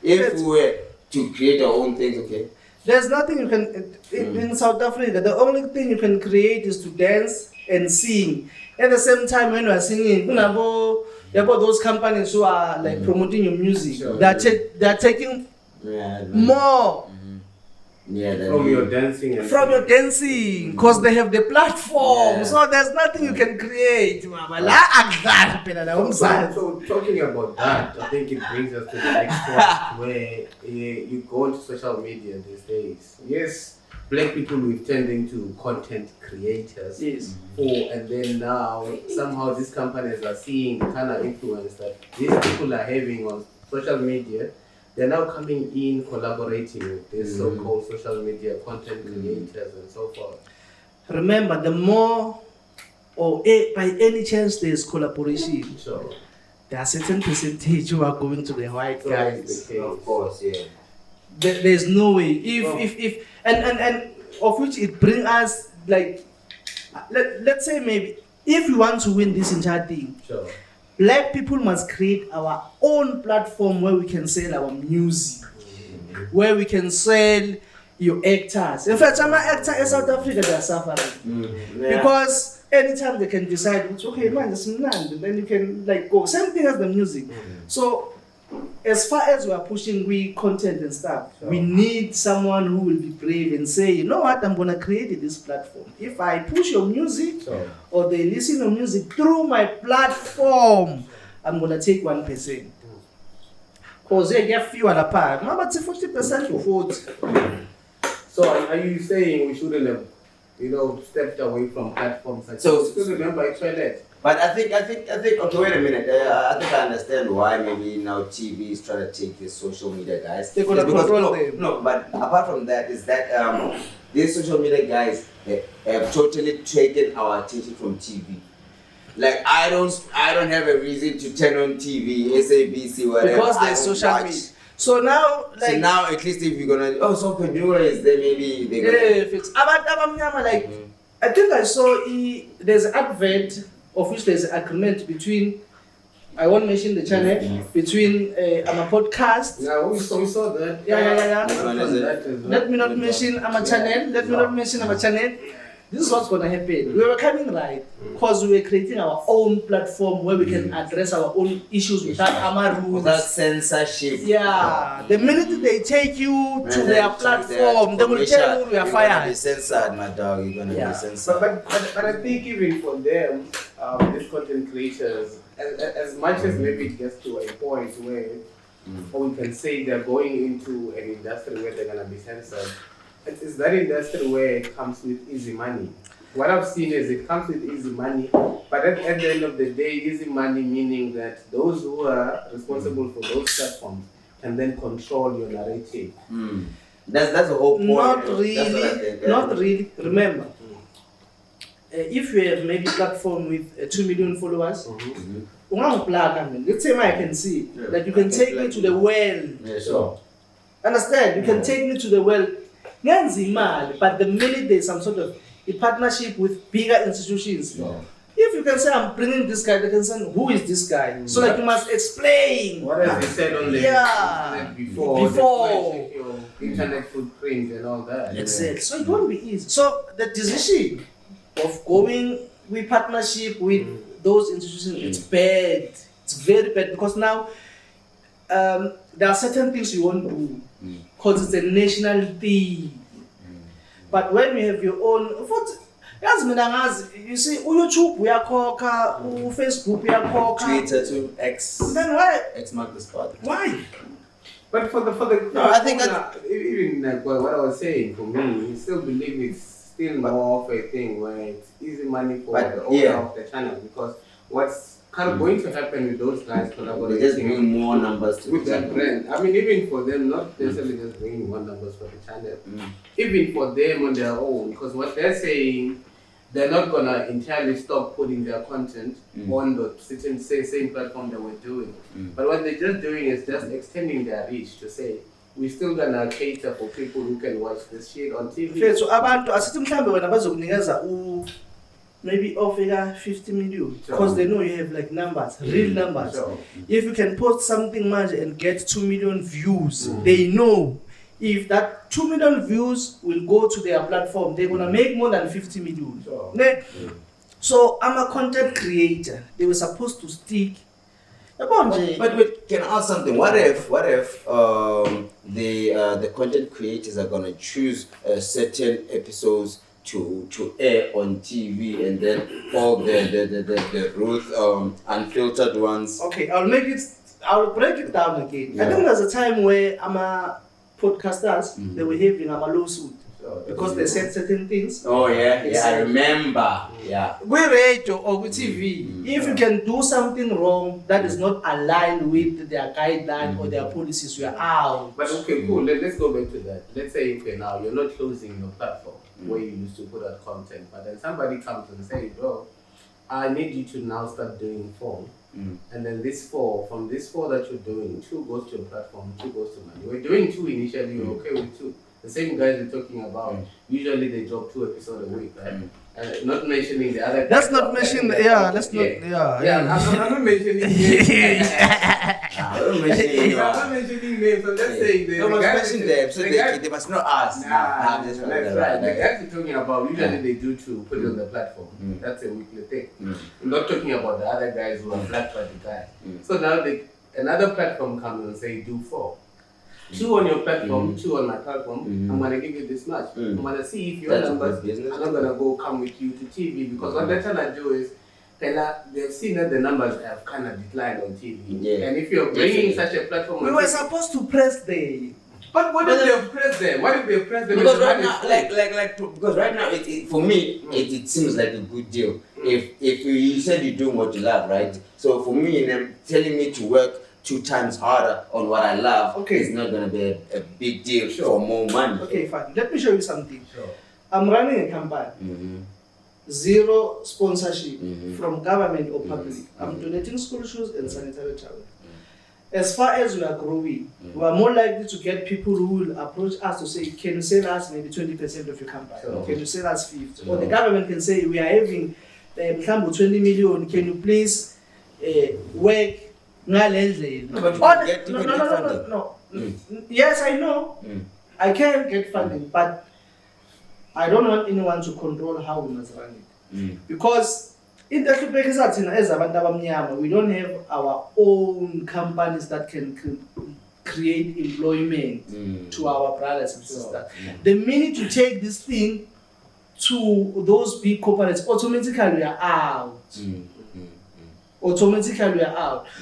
if we were to create our own things, okay. There's nothing you can in South Africa. The only thing you can create is to dance and sing. At the same time, when you are singing, you know about those companies who are like promoting your music. Sure. They're taking more. From your dancing, because they have the platform. So there's nothing you can create. So talking about that, I think it brings us to the next point where you go into social media these days. Yes, black people we're tending to content creators. Yes. And then now somehow these companies are seeing the kind of influence that these people are having on social media. They're now coming in collaborating with these so-called social media content creators and so forth. Remember, the more, or by any chance there's collaboration, Sure. there are certain percentage who are going to the white guys. Of course, yeah. There's no way. If and of which it brings us like, let's say maybe if we want to win this entire thing. Sure. Black people must create our own platform where we can sell our music, where we can sell your actors. In fact, I'm an actor in South Africa, they are suffering. Because anytime they can decide, it's okay, man, it's land, and then you can like go. Same thing as the music. So, as far as we are pushing content and stuff, we need someone who will be brave and say, you know what, I'm gonna create this platform. If I push your music or they listen to music through my platform, I'm gonna take 1%. Because they get few at a part. Maybe it's 40% to 40. So are you saying we shouldn't have, stepped away from platforms like So still remember Twilight? But I think. Okay, wait a minute. I think I understand why maybe now TV is trying to take these social media guys. They're gonna control them. No, but apart from that, is that these social media guys have totally taken our attention from TV. Like I don't have a reason to turn on TV, SABC, whatever. Because there's social media. So now, like, so now at least if you're gonna Entrepreneur is there, maybe they're gonna fix. Like, I think I saw there's an advert of which there's an agreement between, I won't mention the channel, between a podcast. Yeah, we saw that. Yeah. Which one is it? Let me not mention a channel. This is what's gonna happen. We were coming right because we were creating our own platform where we can address our own issues without rules. Without censorship. Yeah. The minute they take you to their platform, they will tell you we are fired. You're gonna be censored, my dog. You're gonna be censored. But I think even for them, these content creators, as much as maybe it gets to a point where we can say they're going into an industry where they're gonna be censored. It is that industry where it comes with easy money. What I've seen is it comes with easy money, but at the end of the day, easy money meaning that those who are responsible for those platforms can then control your narrative. That's the whole point. Not really. Remember, if you have maybe platform with 2 million followers, let's say I can see that you can take me to the well. Yeah, sure. Understand? You can take me to the well. But the minute there's some sort of a partnership with bigger institutions, if you can say I'm bringing this guy, they can say who is this guy? So like you must explain. What has he said on the internet before? Check your internet footprint and all that. Exactly. So it won't be easy. So the decision of going with partnership with those institutions, it's bad. It's very bad because now there are certain things you won't do because it's a national thing. But when you have your own, you see, YouTube we are coca, Facebook we are coca, Twitter to X. Then why? X mark the spot. Why? But for the I think even like what I was saying, for me, I still believe it's still more of a thing where it's easy money for the owner of the channel, because what's kind of going to happen with those guys collaborating, they just bring more numbers to with the that channel. brand. I mean, even for them, not necessarily just bringing more numbers for the channel, even for them on their own, because what they're saying, they're not gonna entirely stop putting their content on the same platform they were doing. But what they're just doing is just extending their reach to say, we're still gonna cater for people who can watch this shit on TV. So abantu asithi mhlambe wena bazokunikeza maybe offer 50 million Sure. because they know you have like numbers, real numbers. Sure. If you can post something much and get 2 million views, they know if that 2 million views will go to their platform, they're gonna make more than 50 million. Sure. Ne? So I'm a content creator. They were supposed to stick. But wait, can I ask something? What if the content creators are gonna choose certain episodes to air on TV and then all the Ruth unfiltered ones? Okay, I'll break it down again. I think there's a time where podcasters they were having a lawsuit because they said certain things. Oh yeah, I remember. Yeah. With radio or with TV, if you can do something wrong that is not aligned with their guideline or their policies, you are out. But okay, cool. Let's go back to that. Let's say okay, now you're not closing your platform where you used to put out content, but then somebody comes and says, bro, I need you to now start doing 4. And then from this 4 that you're doing, 2 goes to your platform, 2 goes to money. We're doing 2 initially, you're okay with 2. The same guys we're talking about, usually they drop 2 episodes a week, right? Not mentioning the other guys. Let's not mention I'm not mentioning names. I'm not mentioning names, I'm just saying No one's mentioning them, so they must not ask. That's right. The guys we're talking about, usually they do 2, put it on the platform. That's a weekly thing. I'm not talking about the other guys who are black party guys. So now another platform comes and say do 4. 2 on your platform, 2 on my platform. I'm gonna give you this much. I'm gonna see if your numbers are not gonna come with you to TV because what they're trying to do is they've seen that the numbers have kind of declined on TV. Yeah. And if you're bringing such a platform, We were supposed to press the. But what if they press them? What if they press them? Because right now, because right now, for me, it seems like a good deal. If you said you're doing what you love, right? So for me, and them telling me to work 2 times harder on what I love, it's not gonna be a big deal for more money. Okay, fine. Let me show you something. Sure. I'm running a company. 0 sponsorship from government or public. I'm donating school shoes and sanitary towels. As far as we are growing, we are more likely to get people who will approach us to say, can you sell us maybe 20% of your company? Sure. Can you sell us 50? Or the government can say, we are having 20 million, can you please work? But you can get funding. No. Yes, I know. I can get funding, but I don't want anyone to control how we must run it. Because in the we don't have our own companies that can create employment to our brothers and sisters. The minute you take this thing to those big corporates, automatically we are out.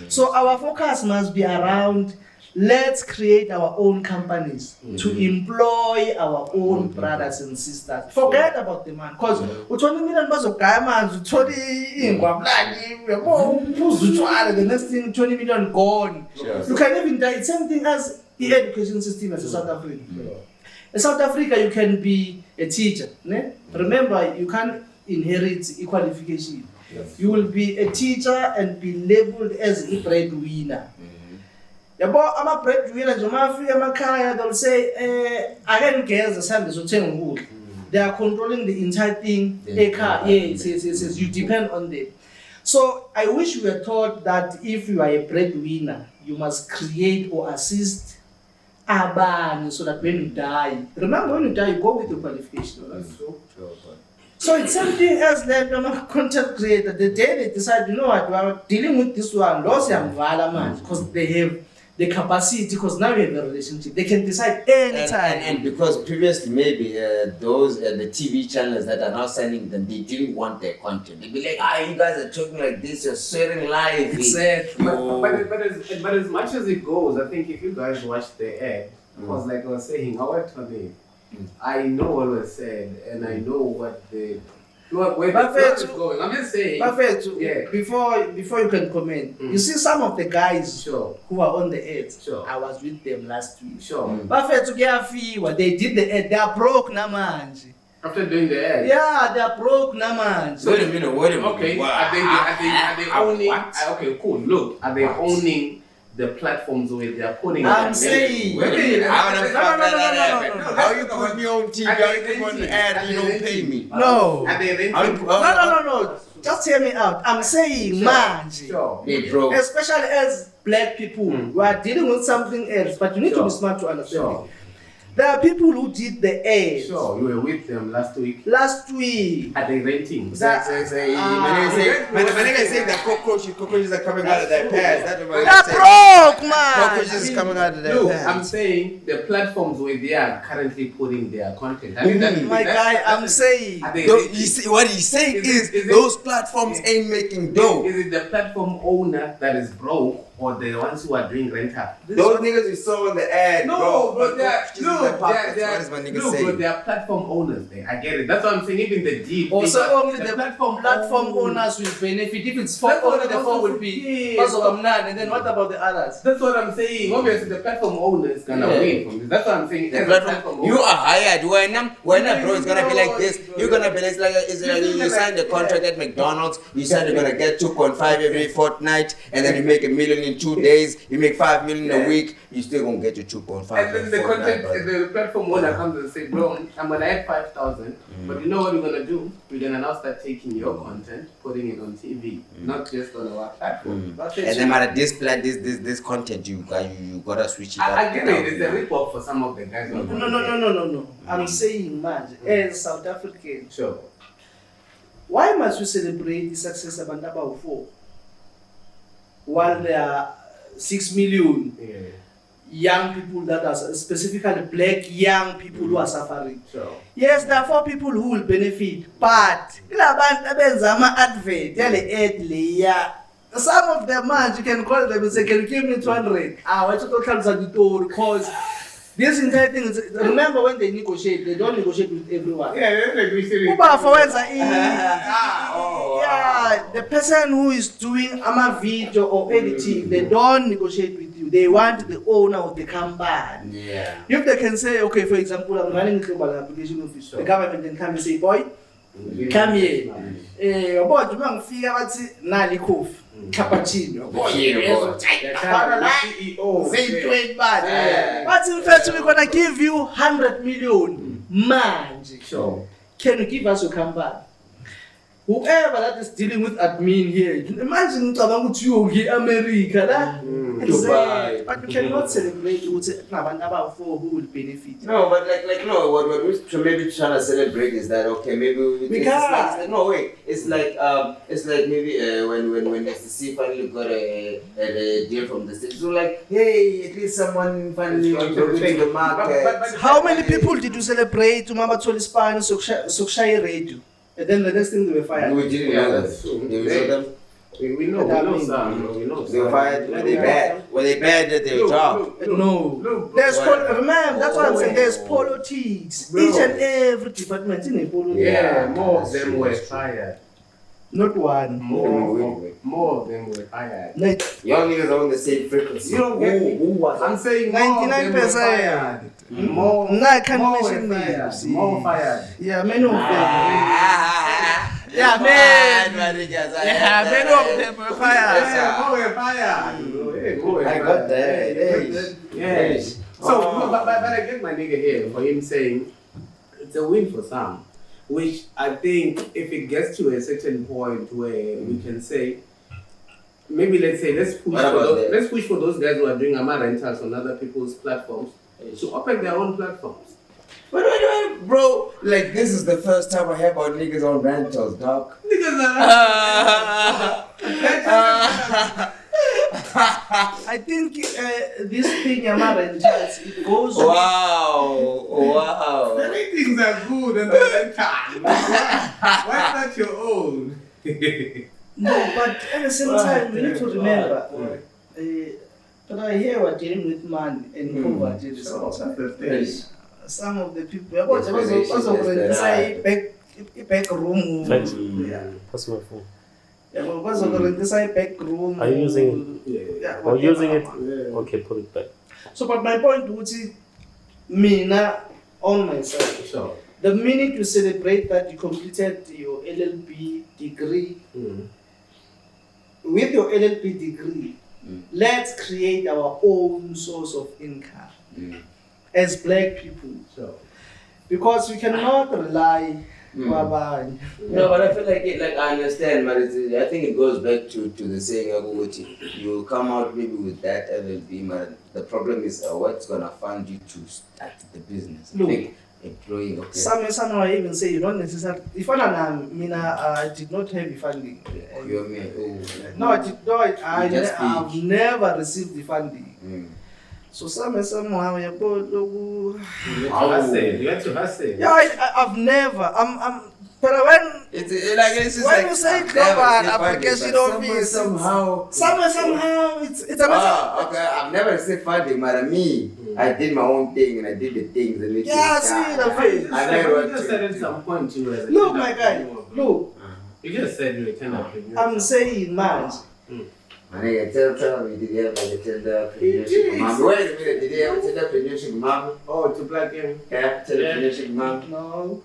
So our focus must be around, let's create our own companies to employ our own brothers and sisters. Forget about the man, because 20 million of diamonds, 20 the next thing 20 million gone. You can even die. It's same thing as the education system as South Africa. In South Africa, you can be a teacher. Ne? Remember, you can't inherit equalification. You will be a teacher and be labeled as a breadwinner. I'm a breadwinner. They'll say, I can't guess the service of 10 wood. They are controlling the entire thing. Yes. You depend on them. So I wish you were taught that if you are a breadwinner, you must create or assist Aban so that when you die, remember when you die, you go with your qualification. That's true. So it's something else that I'm a content creator. The day they decide, you know what, we're dealing with this one, because they have the capacity, because now we have a relationship. They can decide anytime. And because previously maybe those the TV channels that are now sending them, they didn't want their content. They'd be like, you guys are talking like this, you're swearing live. Exactly. But as much as it goes, I think if you guys watch the ad, because like I was saying, I worked on it. I know what was said, and I know where the flow is going. I'm just saying. Before you can comment, you see some of the guys who are on the ad. I was with them last week. They did the ad. They are broke now, man. After doing the ad? Yeah, they are broke now, man. Wait a minute. Okay, are they owning? Okay, cool. Look, are they owning the platforms where they are putting. I'm saying. How the fuck no, did that no, happen? no, no. How you put me on TV? How you put me on the ad and you don't pay me? No. Are they renting? How you- No. Just hear me out. I'm saying, manje. Sure. Hey, bro. Especially as black people, we are dealing with something else, but you need to be smart to understand. Sure. There are people who did the ads Sure. You were with them last week. last week. Are they renting? My nigga saying that cockroaches are coming out of their pants. That's what They're I'm saying. broke, man. Cockroaches is coming out of their Look, pants. I'm saying the platforms where they are currently putting their content. I mean, My guy, I'm saying. Are they No, renting? you see, what he's saying Is is it- those platforms ain't making dough. Is it the platform owner that is broke or the ones who are doing rental? Those niggas we saw in the ad, No, but they are, cockroaches in their pockets. they are, What is my nigga look, saying? but they are platform owners there. I get it. That's what I'm saying. Even the deep. Also, only the platform platform owners will benefit. If it's for That's what only the I'm four also will be saying. because of none. And then what about the others? That's what I'm saying. Obviously, the platform owner is gonna Yeah. win from this. That's what I'm saying. The As a platform, you owner. are hired. When bro, it's gonna be like this. You're gonna be it's like you sign the contract at McDonald's. You said you're gonna get 2.5 every fortnight, and then you make $1 million in 2 days. You make $5 million a week. You still gonna get your 2.5. And then the content, the platform owner comes and say, bro, I'm gonna add 5,000, but you know what we're gonna do? We're gonna now start taking your content, putting it on TV, not just on our platform. That's it. And then at this content you gotta switch it up. I get it. It's a rip-off for some of the guys. who are going No. I'm saying, man, as South African, Sure. why must we celebrate the success of Andaba 4 while there are 6 million Yeah. young people that are specifically black young people who are suffering? Sure. Yes, there are 4 people who will benefit, but advert, some of them, man, you can call them and say, can you give me 200? What's the because this entire thing is, remember when they negotiate, they don't negotiate with everyone. Yeah, that's like we see. Yeah, the person who is doing a video or editing, they don't negotiate with you. They want the owner of the company. Yeah. If they can say, okay, for example, I'm running a global application office, the government can come and say, boy, come here. Boy, you want to figure out Nali Kof, cappuccino. Say 20 bad. But in fact, we're gonna give you 100 million. Man, Sure. can you give us your company? Whoever that is dealing with admin here, imagine you in America. Dubai. But you cannot celebrate about 4 who will benefit. No, but no, what we're maybe trying to celebrate is that okay, maybe it's like, no wait, it's like maybe when STC finally got a deal from the state, so like hey, at least someone finally broke into the market. But How many people did you celebrate to Mama Toli Spine Sokshai Radio? And then the next thing they were fired. We didn't know that. Yeah, You saw them? we know some. We know They were fired. Were they bad? Were they bad at their job? No. There's remember, that's what I'm saying. There's politics. Bro. Each and every department in a politics. Yeah, more of them were fired. Not one. More of them were fired. Like, Young niggas are on the same frequency. You don't get me. Who was I'm saying more of them were 99%. fired. More I can't more mention were fired. names. More fired. yeah, many of them. Yeah, man. Many of them were fired. Yeah, more were fired. More were I fired. got that. Yeah. So, but I get my nigga here for him saying it's a win for some, which I think if it gets to a certain point where we can say, maybe let's push for those guys who are doing AMA rentals on other people's platforms to open their own platforms. But bro, like this is the first time I hear about niggas on rentals, dog. Niggas I think this thing, Rentals, it goes. Wow. the ratings are good and the rental. Why not your own? No, but at the same time, we need to remember. But I hear we're dealing with man and poverty at the same time. Some of the people, also inside back room. Thanks. Yeah. That's my phone. Inside back room. Are you using it? Yeah. Or using it? Yeah. Okay, put it back. So, but my point would be, me now on myself. Sure. The minute you celebrate that you completed your LLB degree, with your LLB degree, let's create our own source of income as black people. Sure. Because we cannot rely on No, but I feel like I understand, but I think it goes back to the saying, you come out maybe with that LLB, but the problem is what's gonna fund you to start the business. Look, I think employing. Okay. Some I even say you don't necessarily. If I did not have the funding. You're me. No, I did not. I've speak. never received the funding. So somehow you go. You have to hustle. Yeah, I've never. But when It's just when like you say I've global never received application funding, but office, somehow it's a matter. okay, I've never received funding, but me, I did my own thing and I did the things and it Yeah, was- see the face. I never You just said at some point you were. Look, my guy. Look, You just said you were kind of. I'm saying, man. My nigga, tell me, did you have like a entrepreneurship mom? Wait a minute, did you have entrepreneurship mom? Oh, to plug in. Yeah, entrepreneurship mom. No.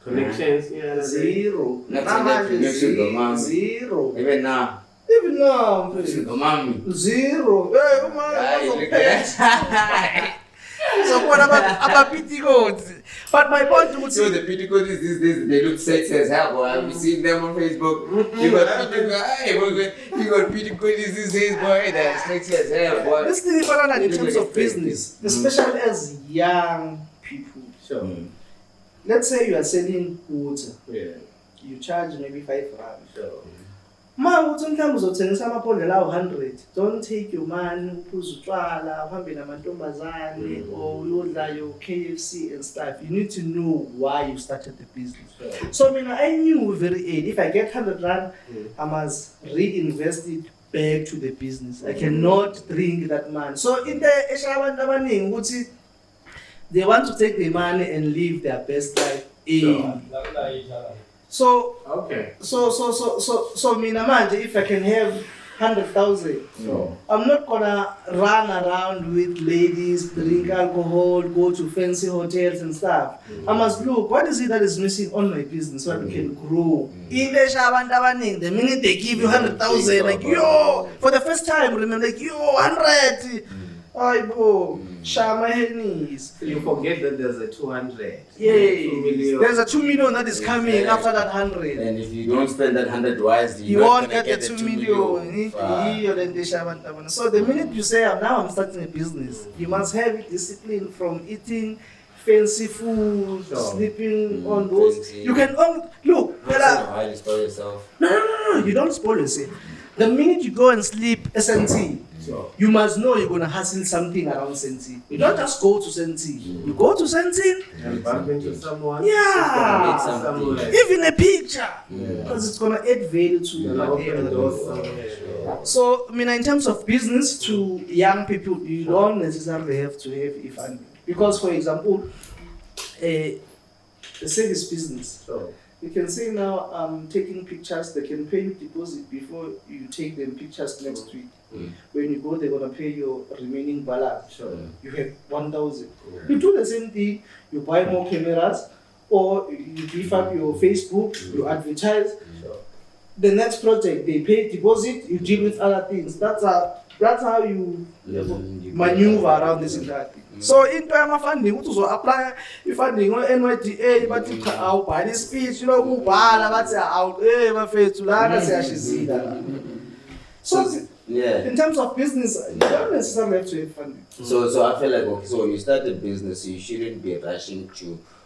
Connections, yeah. Zero. Not Zero. mom. Zero. Even now, Even now, mommy. zero. Hey, man. So what about PT codes? But my point would So say the PT code is these days, they look sexy as hell, boy. Have you seen them on Facebook? You got PT code, you got PT code is these days, boy. That's sexy as hell, boy. this thing is in They look terms like of business, especially as young people. Sure. Let's say you are selling water. Yeah. You charge maybe 5 rand. Sure. Ma uthi mhlawumbe uzothengisa amapondela awu-100. Don't take your money uphuze utshwala uhambe namantombazane or uyodla your KFC and stuff. You need to know why you started the business. Sure. So I knew very early, if I get 100 rand, I must reinvest it back to the business. I cannot drink that money. So in the abantu abaningi ukuthi they want to take the money and live their best life early. So Okay. so mina manje, if I can have 100,000, Sure. I'm not gonna run around with ladies, drink alcohol, go to fancy hotels and stuff. I must look, what is it that is missing on my business so I can grow? The minute they give you 100,000, like, yo, for the first time, remember, like, yo, 100. I go, Shama Hennies. So you forget that there's a 200. Yay. 2 million. There's a 2 million that is coming after that 100. And if you don't spend that 100 wisely, You you're won't not get gonna the 2 million. So the minute you say, now I'm starting a business, you must have discipline from eating fancy food, Sure. sleeping on those. Fancy. You can look. How you spoil yourself. No. You don't spoil yourself. The minute you go and sleep SNT, Sure. you must know you're gonna hustle something around SNT. You don't just go to SNT. You go to SNT, And bump into someone. Yeah. Meet someone. even a picture, because it's gonna add value to And your open life. doors somewhere. So, in terms of business to young people, you don't necessarily have to have a funding. Because, for example, a service business, Sure. you can say now, I'm taking pictures, they can pay you deposit before you take them pictures next week. When you go, they're going to pay your remaining balance. Sure. You have 1,000. Yeah. You do the same thing, you buy more cameras, or you beef up your Facebook, you advertise. Sure. The next project, they pay deposit, you deal with other things. That's how you maneuver around this entire thing. So into funding, what to apply funding on NYDA, but I'll buy this speech, you know, who buy but out So in terms of business, you don't necessarily have to have funding. So I feel like, okay, so when you start a business, you shouldn't be rushing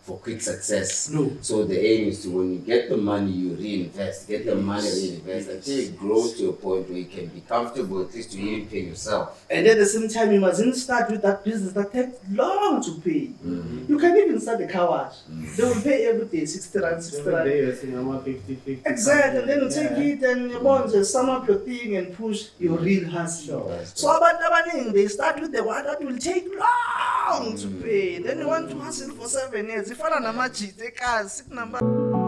for quick success. No. So the aim is to, when you get the money, you reinvest. Get the money, reinvest until it grows to a point where you can be comfortable, at least to even pay yourself. And at the same time, you mustn't start with that business that takes long to pay. You can even start a car wash. They will pay every day 60 rand, 60 Every rand. day you're seeing about 50. Exactly, and then you take it and you want to sum up your thing and push your real hustle. Sure. So about the they start with the one that will take long to pay. Then you want to hustle for 7 years. If I don't know much, take a 6 number.